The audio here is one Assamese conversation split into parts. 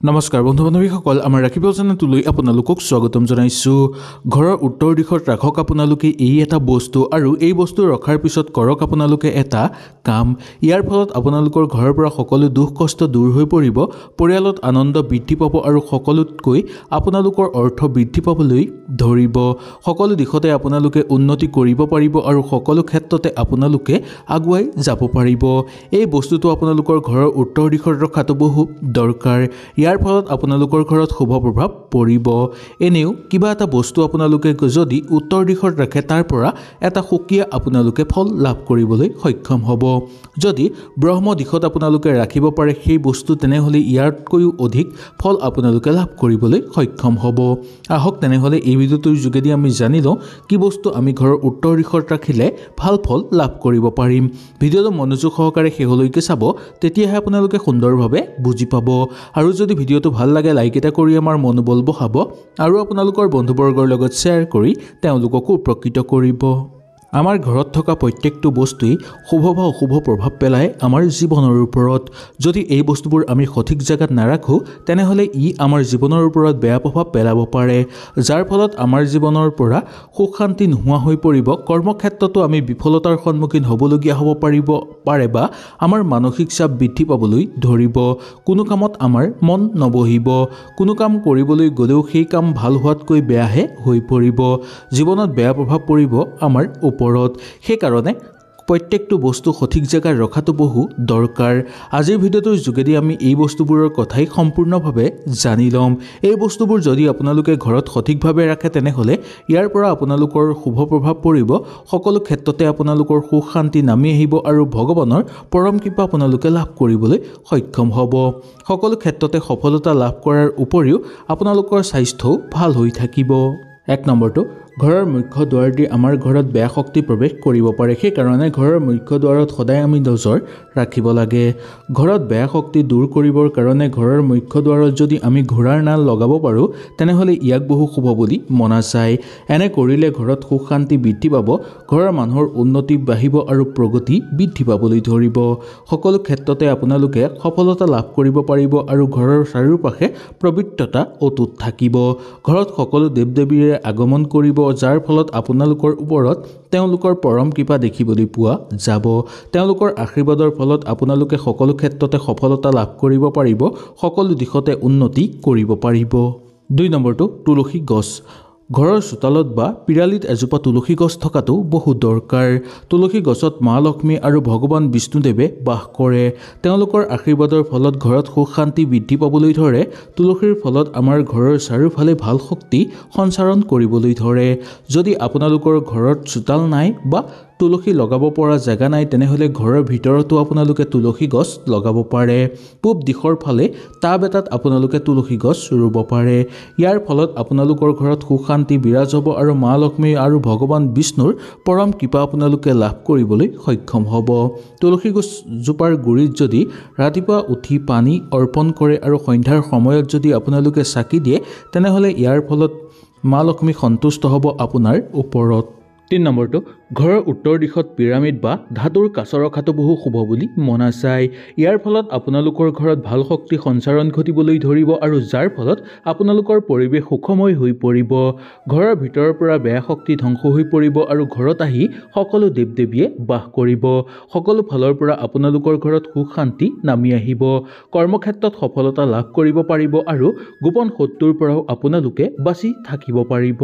নমস্কাৰ বন্ধু বান্ধৱীসকল, আমাৰ ৰাখিব চেনেলটোলৈ আপোনালোকক স্বাগতম জনাইছোঁ। ঘৰৰ উত্তৰ দিশত ৰাখক আপোনালোকে এই এটা বস্তু, আৰু এই বস্তু ৰখাৰ পিছত কৰক আপোনালোকে এটা কাম। ইয়াৰ ফলত আপোনালোকৰ ঘৰৰ পৰা সকলো দুখ কষ্ট দূৰ হৈ পৰিব, পৰিয়ালত আনন্দ বৃদ্ধি পাব আৰু সকলোতকৈ আপোনালোকৰ অৰ্থ বৃদ্ধি পাবলৈ ধৰিব। সকলো দিশতে আপোনালোকে উন্নতি কৰিব পাৰিব আৰু সকলো ক্ষেত্ৰতে আপোনালোকে আগুৱাই যাব পাৰিব। এই বস্তুটো আপোনালোকৰ ঘৰৰ উত্তৰ দিশত ৰখাটো বহু দৰকাৰ। ইয়াৰ ফলত আপোনালোকৰ ঘৰত শুভ প্ৰভাৱ পৰিব। এনেও কিবা এটা বস্তু আপোনালোকে যদি উত্তৰ দিশত ৰাখে, তাৰ পৰা এটা সুকীয়া আপোনালোকে ফল লাভ কৰিবলৈ সক্ষম হ'ব। যদি ব্ৰহ্ম দিশত আপোনালোকে ৰাখিব পাৰে সেই বস্তু, তেনেহ'লে ইয়াতকৈও অধিক ফল আপোনালোকে লাভ কৰিবলৈ সক্ষম হ'ব। আহক তেনেহ'লে এই ভিডিঅ'টোৰ যোগেদি আমি জানি লওঁ কি বস্তু আমি ঘৰৰ উত্তৰ দিশত ৰাখিলে ভাল ফল লাভ কৰিব পাৰিম। ভিডিঅ'টো মনোযোগ সহকাৰে শেষলৈকে চাব, তেতিয়াহে আপোনালোকে সুন্দৰভাৱে বুজি পাব। আৰু যদি ভিডিঅ'টো ভাল লাগে, লাইক এটা কৰি আমাৰ মনোবল বঢ়াব আৰু আপোনালোকৰ বন্ধুবৰ্গৰ লগত শ্বেয়াৰ কৰি তেওঁলোককো উপকৃত কৰিব। আমাৰ ঘৰত থকা প্ৰত্যেকটো বস্তুৱেই শুভ বা অশুভ প্ৰভাৱ পেলায় আমাৰ জীৱনৰ ওপৰত। যদি এই বস্তুবোৰ আমি সঠিক জেগাত নাৰাখোঁ, তেনেহ'লে ই আমাৰ জীৱনৰ ওপৰত বেয়া প্ৰভাৱ পেলাব পাৰে, যাৰ ফলত আমাৰ জীৱনৰ পৰা সুখ শান্তি নোহোৱা হৈ পৰিব। কৰ্মক্ষেত্ৰতো আমি বিফলতাৰ সন্মুখীন হ'বলগীয়া হ'ব পাৰে বা আমাৰ মানসিক চাপ বৃদ্ধি পাবলৈ ধৰিব। কোনো কামত আমাৰ মন নবহিব। কোনো কাম কৰিবলৈ গ'লেও সেই কাম ভাল হোৱাতকৈ বেয়াহে হৈ পৰিব। জীৱনত বেয়া প্ৰভাৱ পৰিব আমাৰ ওপৰত। সেইকাৰণে প্ৰত্যেকটো বস্তু সঠিক জেগাত ৰখাটো বহু দৰকাৰ। আজিৰ ভিডিঅ'টোৰ যোগেদি আমি এই বস্তুবোৰৰ কথাই সম্পূৰ্ণভাৱে জানি ল'ম। এই বস্তুবোৰ যদি আপোনালোকে ঘৰত সঠিকভাৱে ৰাখে, তেনেহ'লে ইয়াৰ পৰা আপোনালোকৰ শুভ প্ৰভাৱ পৰিব। সকলো ক্ষেত্ৰতে আপোনালোকৰ সুখ শান্তি নামি আহিব আৰু ভগৱানৰ পৰম কৃপা আপোনালোকে লাভ কৰিবলৈ সক্ষম হ'ব। সকলো ক্ষেত্ৰতে সফলতা লাভ কৰাৰ উপৰিও আপোনালোকৰ স্বাস্থ্যও ভাল হৈ থাকিব। 1 নম্বৰটো, ঘৰৰ মুখ্য দুৱাৰ দি আমাৰ ঘৰত বেয়া শক্তি প্ৰৱেশ কৰিব পাৰে। সেইকাৰণে ঘৰৰ মুখ্য দুৱাৰত সদায় আমি নজৰ ৰাখিব লাগে। ঘৰত বেয়া শক্তি দূৰ কৰিবৰ কাৰণে ঘৰৰ মুখ্য দুৱাৰত যদি আমি ঘোঁৰাৰ নাল লগাব পাৰোঁ, তেনেহ'লে ইয়াক বহু শুভ বুলি মনা যায়। এনে কৰিলে ঘৰত সুখ শান্তি বৃদ্ধি পাব, ঘৰৰ মানুহৰ উন্নতি বাঢ়িব আৰু প্ৰগতি বৃদ্ধি পাবলৈ ধৰিব। সকলো ক্ষেত্ৰতে আপোনালোকে সফলতা লাভ কৰিব পাৰিব আৰু ঘৰৰ চাৰিওপাশে পবিত্ৰতা অটুট থাকিব। ঘৰত সকলো দেৱ দেৱীৰে আগমন কৰিব, যাৰ ফলত আপোনালোকৰ ওপৰত তেওঁলোকৰ পৰম কৃপা দেখিবলৈ পোৱা যাব। তেওঁলোকৰ আশীৰ্বাদৰ ফলত আপোনালোকে সকলো ক্ষেত্ৰতে সফলতা লাভ কৰিব পাৰিব, সকলো দিশতে উন্নতি কৰিব পাৰিব। 2 নম্বৰটো, তুলসী গছ। ঘৰৰ চোতালত বা পিৰালিত এজোপা তুলসী গছ থকাটো বহু দৰকাৰ। তুলসী গছত মা লক্ষ্মী আৰু ভগৱান বিষ্ণুদেৱে বাস কৰে। তেওঁলোকৰ আশীৰ্বাদৰ ফলত ঘৰত সুখ শান্তি বৃদ্ধি পাবলৈ ধৰে। তুলসীৰ ফলত আমাৰ ঘৰৰ চাৰিওফালে ভাল শক্তি সঞ্চাৰণ কৰিবলৈ ধৰে। যদি আপোনালোকৰ ঘৰত চোতাল নাই বা তুলসী লগাব পৰা জেগা নাই, তেনেহ'লে ঘৰৰ ভিতৰতো আপোনালোকে তুলসী গছ লগাব পাৰে। পূব দিশৰ ফালে টাব এটাত আপোনালোকে তুলসী গছ ৰুব পাৰে। ইয়াৰ ফলত আপোনালোকৰ ঘৰত সুখ শান্তি বিৰাজ হ'ব আৰু মা লক্ষ্মী আৰু ভগৱান বিষ্ণুৰ পৰম কৃপা আপোনালোকে লাভ কৰিবলৈ সক্ষম হ'ব। তুলসী গছজোপাৰ গুৰিত যদি ৰাতিপুৱা উঠি পানী অৰ্পণ কৰে আৰু সন্ধ্যাৰ সময়ত যদি আপোনালোকে চাকি দিয়ে, তেনেহ'লে ইয়াৰ ফলত মা লক্ষ্মী সন্তুষ্ট হ'ব আপোনাৰ ওপৰত। 3 নম্বৰটো, ঘৰৰ উত্তৰ দিশত পিৰামিড বা ধাতুৰ কাছ ৰখাটো বহু শুভ বুলি মনা যায়। ইয়াৰ ফলত আপোনালোকৰ ঘৰত ভাল শক্তি সঞ্চাৰণ ঘটিবলৈ ধৰিব আৰু যাৰ ফলত আপোনালোকৰ পৰিৱেশ সুখময় হৈ পৰিব। ঘৰৰ ভিতৰৰ পৰা বেয়া শক্তি ধ্বংস হৈ পৰিব আৰু ঘৰত আহি সকলো দেৱ দেৱীয়ে বাস কৰিব। সকলো ফালৰ পৰা আপোনালোকৰ ঘৰত সুখ শান্তি নামি আহিব। কৰ্মক্ষেত্ৰত সফলতা লাভ কৰিব পাৰিব আৰু গোপন শত্ৰুৰ পৰাও আপোনালোকে বাচি থাকিব পাৰিব।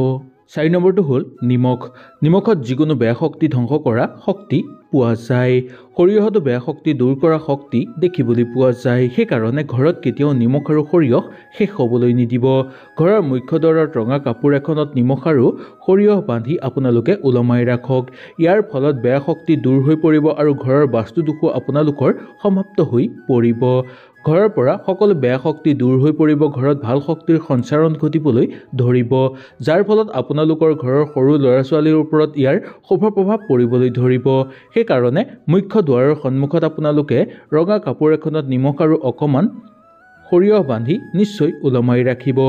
4 নম্বৰটো হ'ল নিমখ। নিমখত যিকোনো বেয়া শক্তি ধ্বংস কৰা শক্তি পোৱা যায়। সৰিয়হতো বেয়া শক্তি দূৰ কৰা শক্তি দেখিবলৈ পোৱা যায়। সেইকাৰণে ঘৰত কেতিয়াও নিমখ আৰু সৰিয়হ শেষ হ'বলৈ নিদিব। ঘৰৰ মুখ্য দুৱাৰত ৰঙা কাপোৰ এখনত নিমখ আৰু সৰিয়হ বান্ধি আপোনালোকে ওলমাই ৰাখক। ইয়াৰ ফলত বেয়া শক্তি দূৰ হৈ পৰিব আৰু ঘৰৰ বাস্তুদোষো আপোনালোকৰ সমাপ্ত হৈ পৰিব। ঘৰৰ পৰা সকলো বেয়া শক্তি দূৰ হৈ পৰিব, ঘৰত ভাল শক্তিৰ সঞ্চাৰণ ঘটিবলৈ ধৰিব, যাৰ ফলত আপোনালোকৰ ঘৰৰ সৰু ল'ৰা ছোৱালীৰ ওপৰত ইয়াৰ শুভ প্ৰভাৱ পৰিবলৈ ধৰিব। সেইকাৰণে মুখ্য দুৱাৰৰ সন্মুখত আপোনালোকে ৰঙা কাপোৰ এখনত নিমখ আৰু অকণমান সৰিয়হ বান্ধি নিশ্চয় ওলমাই ৰাখিব।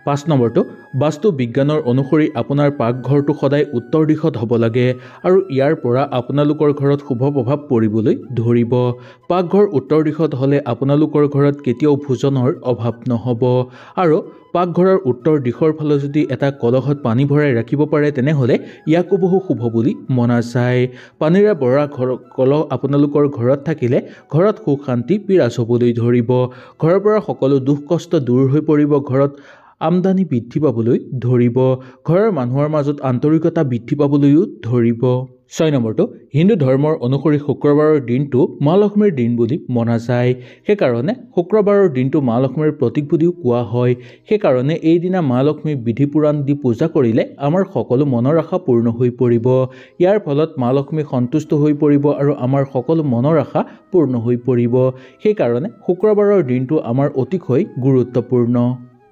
5 নম্বৰটো, বাস্তু বিজ্ঞানৰ অনুসৰি আপোনাৰ পাকঘৰটো সদায় উত্তৰ দিশত হ'ব লাগে আৰু ইয়াৰ পৰা আপোনালোকৰ ঘৰত শুভ প্ৰভাৱ পৰিবলৈ ধৰিব। পাকঘৰ উত্তৰ দিশত হ'লে আপোনালোকৰ ঘৰত কেতিয়াও ভোজনৰ অভাৱ নহ'ব আৰু পাকঘৰৰ উত্তৰ দিশৰ ফালে যদি এটা কলহত পানী ভৰাই ৰাখিব পাৰে তেনেহ'লে ইয়াকো বহু শুভ বুলি মনা যায়। পানীৰে ভৰা কলহ আপোনালোকৰ ঘৰত থাকিলে ঘৰত সুখ শান্তি বিৰাজ হ'বলৈ ধৰিব। ঘৰৰ পৰা সকলো দুখ কষ্ট দূৰ হৈ পৰিব। ঘৰত আমদানি বৃদ্ধি পাবলৈ ধৰিব। ঘৰৰ মানুহৰ মাজত আন্তৰিকতা বৃদ্ধি পাবলৈও ধৰিব। 6 নম্বৰটো, হিন্দু ধৰ্মৰ অনুসৰি শুক্ৰবাৰৰ দিনটো মা লক্ষ্মীৰ দিন বুলি মনা যায়। সেইকাৰণে শুক্ৰবাৰৰ দিনটো মা লক্ষ্মীৰ প্ৰতীক বুলিও কোৱা হয়। সেইকাৰণে এইদিনা মা লক্ষ্মীক বিধি পুৰাণ দি পূজা কৰিলে আমাৰ সকলো মনৰ আশা পূৰ্ণ হৈ পৰিব। ইয়াৰ ফলত মা লক্ষ্মী সন্তুষ্ট হৈ পৰিব আৰু আমাৰ সকলো মনৰ আশা পূৰ্ণ হৈ পৰিব। সেইকাৰণে শুক্ৰবাৰৰ দিনটো আমাৰ অতিশয় গুৰুত্বপূৰ্ণ।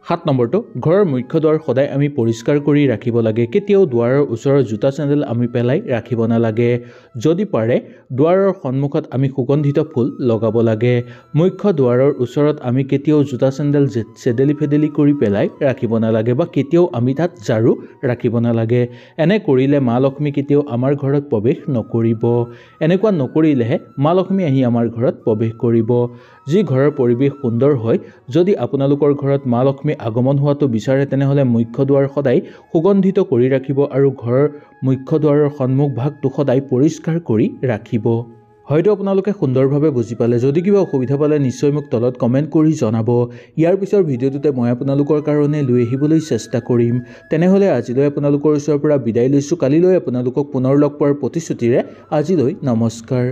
7 নম্বৰটো, ঘৰৰ মুখ্য দুৱাৰ সদায় আমি পৰিষ্কাৰ কৰি ৰাখিব লাগে। কেতিয়াও দুৱাৰৰ ওচৰৰ জোতা চেণ্ডেল আমি পেলাই ৰাখিব নালাগে। যদি পাৰে দুৱাৰৰ সন্মুখত আমি সুগন্ধিত ফুল লগাব লাগে। মুখ্য দুৱাৰৰ ওচৰত আমি কেতিয়াও জোতা চেণ্ডেল চেদেলি ফেদেলি কৰি পেলাই ৰাখিব নালাগে বা কেতিয়াও আমি তাত ঝাৰু ৰাখিব নালাগে। এনে কৰিলে মা লক্ষ্মী কেতিয়াও আমাৰ ঘৰত প্ৰৱেশ নকৰিব। এনেকুৱা নকৰিলেহে মা লক্ষ্মী আহি আমাৰ ঘৰত প্ৰৱেশ কৰিব। যি ঘৰৰ পৰিৱেশ সুন্দৰ হয়, যদি আপোনালোকৰ ঘৰত মা লক্ষ্মী আগমন হোৱাটো বিচাৰে তেনেহ'লে মুখ্য দুৱাৰ সদায় সুগন্ধিত কৰি ৰাখিব আৰু ঘৰৰ মুখ্য দুৱাৰৰ সন্মুখ ভাগটো সদায় পৰিষ্কাৰ কৰি ৰাখিব। হয়তো আপোনালোকে সুন্দৰভাৱে বুজি পালে। যদি কিবা অসুবিধা পালে নিশ্চয় মোক তলত কমেণ্ট কৰি জনাব। ইয়াৰ পিছৰ ভিডিঅ'টোতে মই আপোনালোকৰ কাৰণে লৈ আহিবলৈ চেষ্টা কৰিম। তেনেহ'লে আজিলৈ আপোনালোকৰ ওচৰৰ পৰা বিদায় লৈছোঁ। কালিলৈ আপোনালোকক পুনৰ লগ পোৱাৰ প্ৰতিশ্ৰুতিৰে আজিলৈ নমস্কাৰ।